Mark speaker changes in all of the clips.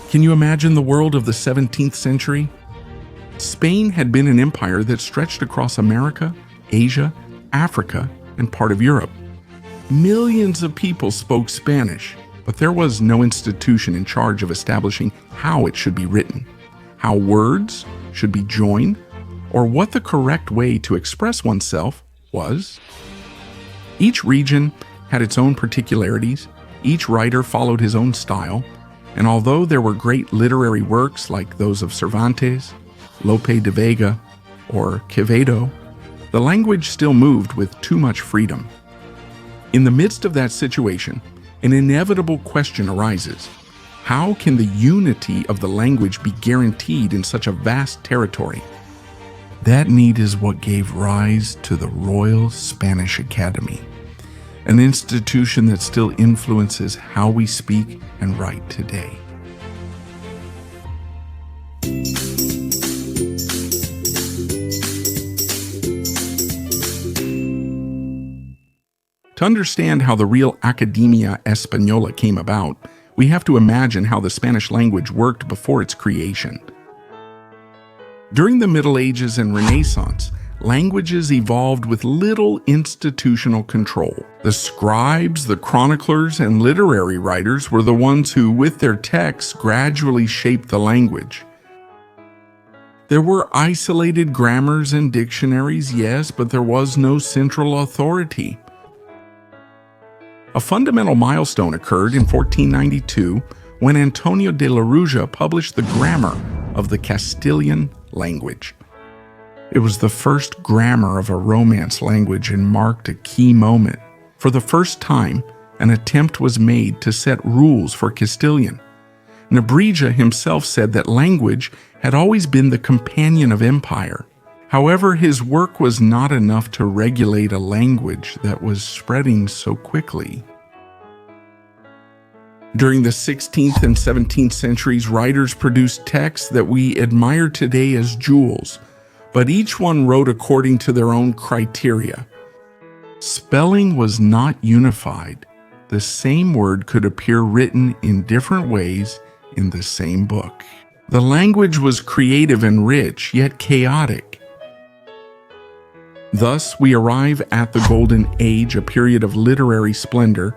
Speaker 1: Can you imagine the world of the 17th century? Spain had been an empire that stretched across America, Asia, Africa, and part of Europe. Millions of people spoke Spanish, but there was no institution in charge of establishing how it should be written, how words should be joined, or what the correct way to express oneself was. Each region had its own particularities, each writer followed his own style, and although there were great literary works like those of Cervantes, Lope de Vega, or Quevedo, the language still moved with too much freedom. In the midst of that situation, an inevitable question arises. How can the unity of the language be guaranteed in such a vast territory? That need is what gave rise to the Royal Spanish Academy, an institution that still influences how we speak and write today. To understand how the real Academia Española came about, we have to imagine how the Spanish language worked before its creation. During the Middle Ages and Renaissance, languages evolved with little institutional control. The scribes, the chroniclers, and literary writers were the ones who, with their texts, gradually shaped the language. There were isolated grammars and dictionaries, yes, but there was no central authority. A fundamental milestone occurred in 1492 when Antonio de la Rúa published the Grammar of the Castilian language. It was the first grammar of a Romance language and marked a key moment. For the first time, an attempt was made to set rules for Castilian. Nebrija himself said that language had always been the companion of empire. However, his work was not enough to regulate a language that was spreading so quickly. During the 16th and 17th centuries, writers produced texts that we admire today as jewels, but each one wrote according to their own criteria. Spelling was not unified. The same word could appear written in different ways in the same book. The language was creative and rich, yet chaotic. Thus, we arrive at the Golden Age, a period of literary splendor,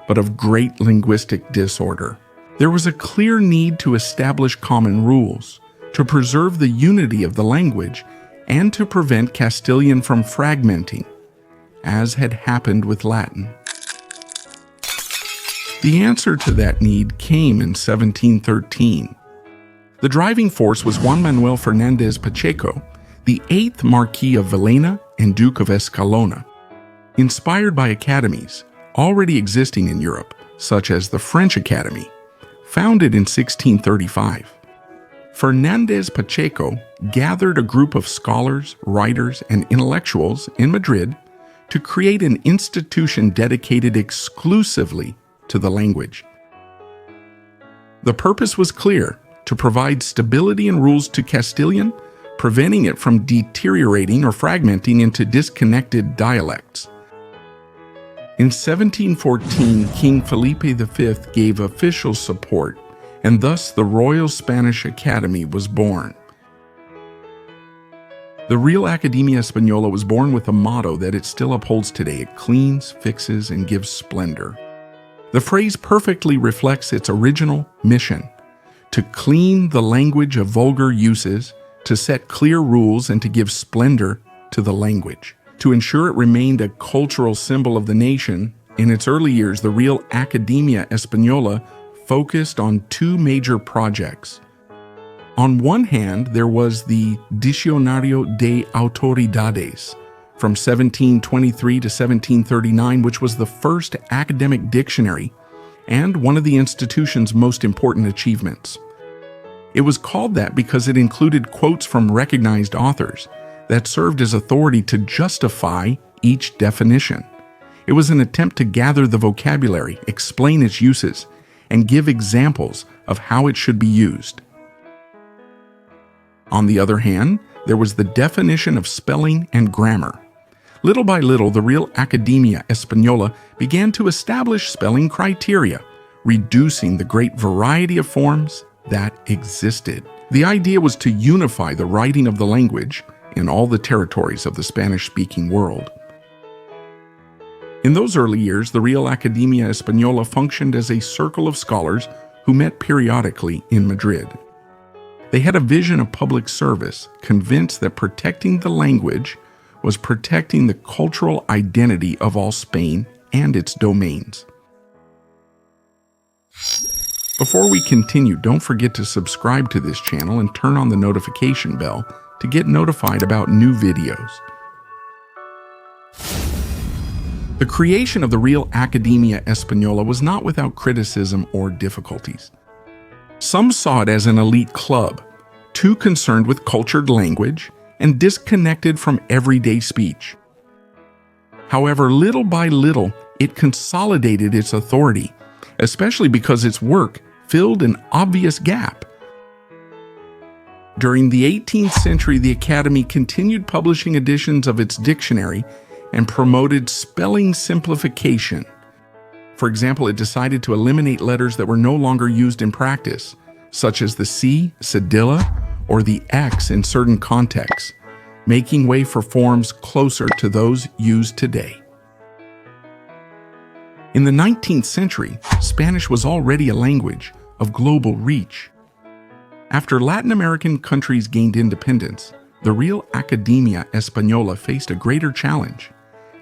Speaker 1: but of great linguistic disorder. There was a clear need to establish common rules, to preserve the unity of the language, and to prevent Castilian from fragmenting, as had happened with Latin. The answer to that need came in 1713. The driving force was Juan Manuel Fernández Pacheco, the 8th Marquis of Villena and Duke of Escalona. Inspired by academies already existing in Europe, such as the French Academy, founded in 1635, Fernández Pacheco gathered a group of scholars, writers, and intellectuals in Madrid to create an institution dedicated exclusively to the language. The purpose was clear: to provide stability and rules to Castilian, preventing it from deteriorating or fragmenting into disconnected dialects. In 1714, King Felipe V gave official support, and thus the Royal Spanish Academy was born. The real Academia Española was born with a motto that it still upholds today: it cleans, fixes, and gives splendor. The phrase perfectly reflects its original mission: to clean the language of vulgar uses, to set clear rules, and to give splendor to the language. To ensure it remained a cultural symbol of the nation, in its early years, the real Academia Española focused on two major projects. On one hand, there was the Diccionario de Autoridades from 1723 to 1739, which was the first academic dictionary and one of the institution's most important achievements. It was called that because it included quotes from recognized authors that served as authority to justify each definition. It was an attempt to gather the vocabulary, explain its uses, and give examples of how it should be used. On the other hand, there was the definition of spelling and grammar. Little by little, the real Academia Española began to establish spelling criteria, reducing the great variety of forms that existed. The idea was to unify the writing of the language in all the territories of the Spanish-speaking world. In those early years, the Real Academia Española functioned as a circle of scholars who met periodically in Madrid. They had a vision of public service, convinced that protecting the language was protecting the cultural identity of all Spain and its domains. Before we continue, don't forget to subscribe to this channel and turn on the notification bell to get notified about new videos. The creation of the Real Academia Española was not without criticism or difficulties. Some saw it as an elite club, too concerned with cultured language and disconnected from everyday speech. However, little by little, it consolidated its authority, especially because its work filled an obvious gap. During the 18th century, the Academy continued publishing editions of its dictionary and promoted spelling simplification. For example, it decided to eliminate letters that were no longer used in practice, such as the C, cedilla, or the X in certain contexts, making way for forms closer to those used today. In the 19th century, Spanish was already a language of global reach. After Latin American countries gained independence, the Real Academia Española faced a greater challenge: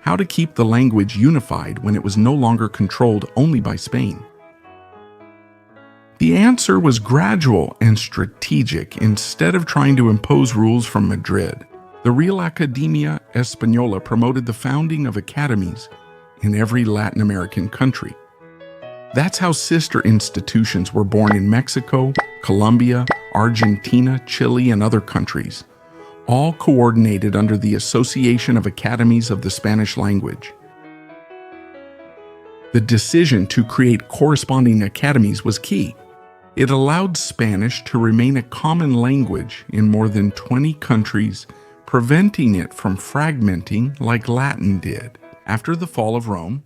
Speaker 1: how to keep the language unified when it was no longer controlled only by Spain. The answer was gradual and strategic. Instead of trying to impose rules from Madrid, the Real Academia Española promoted the founding of academies in every Latin American country. That's how sister institutions were born in Mexico, Colombia, Argentina, Chile, and other countries, all coordinated under the Association of Academies of the Spanish Language. The decision to create corresponding academies was key. It allowed Spanish to remain a common language in more than 20 countries, preventing it from fragmenting like Latin did. After the fall of Rome,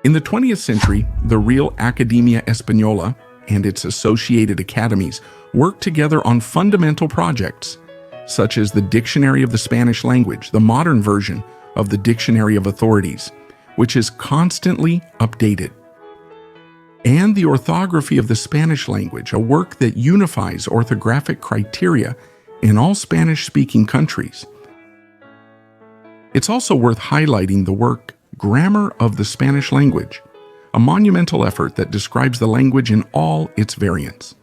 Speaker 1: in the 20th century, the Real Academia Española and its associated academies worked together on fundamental projects, such as the Dictionary of the Spanish Language, the modern version of the Dictionary of Authorities, which is constantly updated, and the Orthography of the Spanish Language, a work that unifies orthographic criteria in all Spanish-speaking countries. It's also worth highlighting the work Grammar of the Spanish Language, a monumental effort that describes the language in all its variants.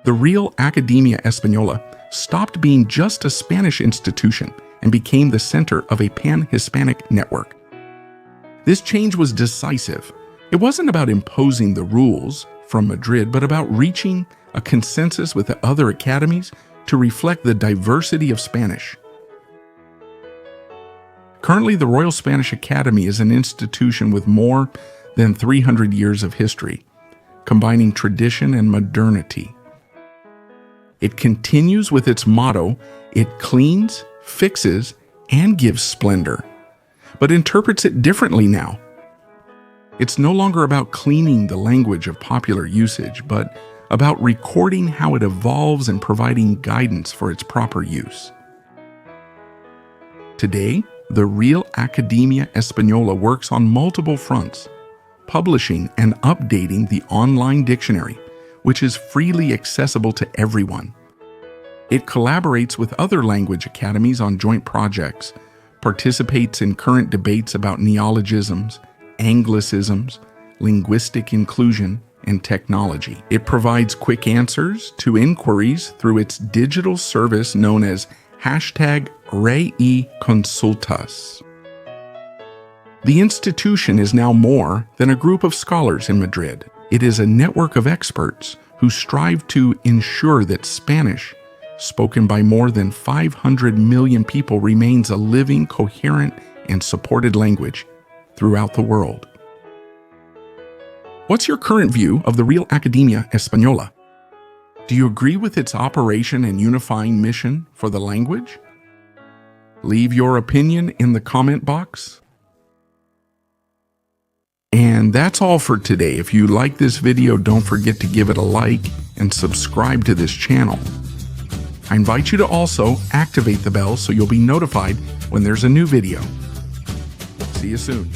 Speaker 1: The Real Academia Española stopped being just a Spanish institution and became the center of a pan-Hispanic network. This change was decisive. It wasn't about imposing the rules from Madrid, but about reaching a consensus with the other academies to reflect the diversity of Spanish. Currently, the Royal Spanish Academy is an institution with more than 300 years of history, combining tradition and modernity. It continues with its motto, "It cleans, fixes, and gives splendor," but interprets it differently now. It's no longer about cleaning the language of popular usage, but about recording how it evolves and providing guidance for its proper use. Today, the Real Academia Española works on multiple fronts, publishing and updating the online dictionary, which is freely accessible to everyone. It collaborates with other language academies on joint projects, participates in current debates about neologisms, Anglicisms, linguistic inclusion, and technology. It provides quick answers to inquiries through its digital service known as #RAE Consultas. The institution is now more than a group of scholars in Madrid. It is a network of experts who strive to ensure that Spanish, spoken by more than 500 million people, remains a living, coherent, and supported language throughout the world. What's your current view of the Real Academia Española? Do you agree with its operation and unifying mission for the language? Leave your opinion in the comment box. And that's all for today. If you like this video, don't forget to give it a like and subscribe to this channel. I invite you to also activate the bell so you'll be notified when there's a new video. See you soon.